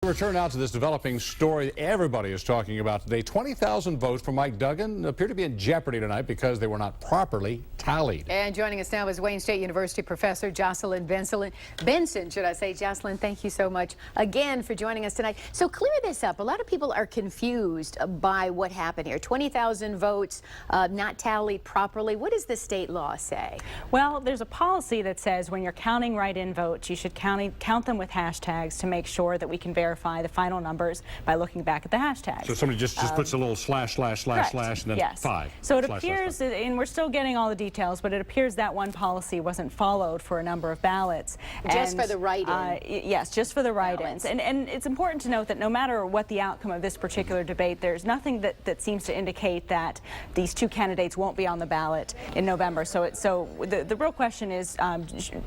Return now to this developing story everybody is talking about today. 20,000 votes for Mike Duggan appear to be in jeopardy tonight because they were not properly tallied. And joining us now is Wayne State University professor Jocelyn Benson, should I say. Jocelyn, thank you so much again for joining us tonight. So clear this up. A lot of people are confused by what happened here. 20,000 votes not tallied properly. What does the state law say? Well, there's a policy that says when you're counting write-in votes, you should count them with hashtags to make sure that we can verify the final numbers by looking back at the hashtags. So somebody just puts a little slash, slash, slash, slash, and then yes. 5. So it appears, and we're still getting all the details, but it appears that one policy wasn't followed for a number of ballots. Just for the write-in? Yes, just for the write-ins. And it's important to note that no matter what the outcome of this particular debate, there's nothing that seems to indicate that these two candidates won't be on the ballot in November. So the real question is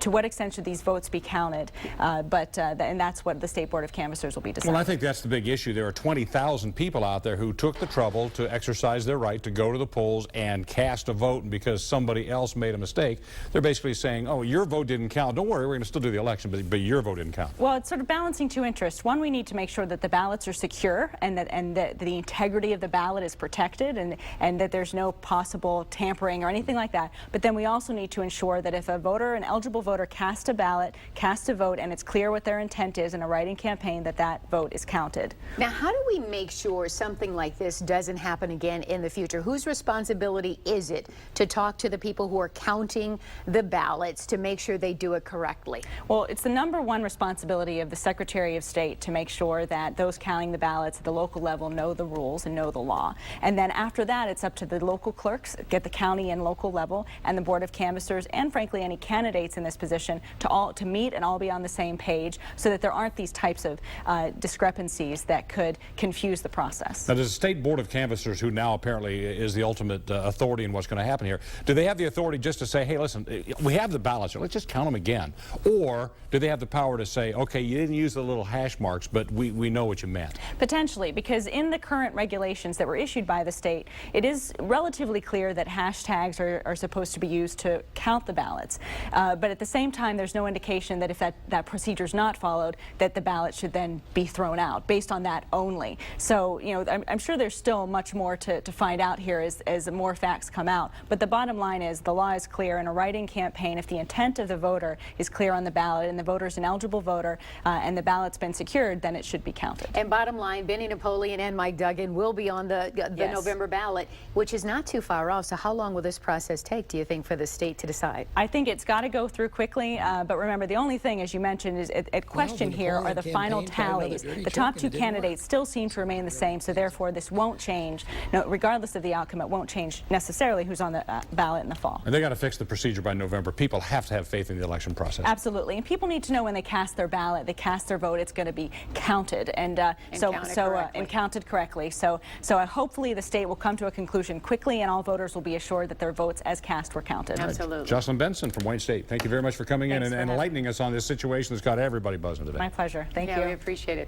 to what extent should these votes be counted? And that's what the State Board of Canvassers will be deciding. Well, I think that's the big issue. There are 20,000 people out there who took the trouble to exercise their right to go to the polls and cast a vote, and because somebody else made a mistake, they're basically saying, oh, your vote didn't count. Don't worry, we're going to still do the election, but your vote didn't count. Well, it's sort of balancing two interests. One, we need to make sure that the ballots are secure and that the integrity of the ballot is protected and that there's no possible tampering or anything like that. But then we also need to ensure that if a voter, an eligible voter, casts a ballot, casts a vote, and it's clear what their intent is in a write-in campaign, that vote is counted. Now, how do we make sure something like this doesn't happen again in the future? Whose responsibility is it to talk to the people who are counting the ballots to make sure they do it correctly? Well, it's the #1 responsibility of the Secretary of State to make sure that those counting the ballots at the local level know the rules and know the law. And then after that, it's up to the local clerks at the county and local level and the Board of Canvassers and, frankly, any candidates in this position to meet and all be on the same page so that there aren't these types of discrepancies that could confuse the process. Now, does the State Board of Canvassers, who now apparently is the ultimate authority in what's going to happen here, do they have the authority just to say, hey, listen, we have the ballots, let's just count them again? Or do they have the power to say, okay, you didn't use the little hash marks, but we know what you meant? Potentially, because in the current regulations that were issued by the state, it is relatively clear that hashtags are supposed to be used to count the ballots. But at the same time, there's no indication that if that procedure is not followed, that the ballot should then be thrown out based on that only. So, you know, I'm sure there's still much more to find out here as more facts come out. But the bottom line is the law is clear in a write-in campaign. If the intent of the voter is clear on the ballot and the voter is an eligible voter and the ballot's been secured, then it should be counted. And bottom line, Benny Napoleon and Mike Duggan will be on the yes. November ballot, which is not too far off. So how long will this process take, do you think, for the state to decide? I think it's got to go through quickly. But remember, the only thing, as you mentioned, is at question here are the final tallies. The top two candidates still seem to remain the same, so therefore this won't change. No, regardless of the outcome, it won't change necessarily who's on the ballot in the fall. And they got to fix the procedure by November. People have to have faith in the election process. Absolutely, and people need to know when they cast their ballot, they cast their vote, it's going to be counted and counted correctly. So hopefully the state will come to a conclusion quickly, and all voters will be assured that their votes as cast were counted. Absolutely. Right. Jocelyn Benson from Wayne State, thank you very much for coming in and enlightening us on this situation that's got everybody buzzing today. My pleasure. Thank you. We appreciate it.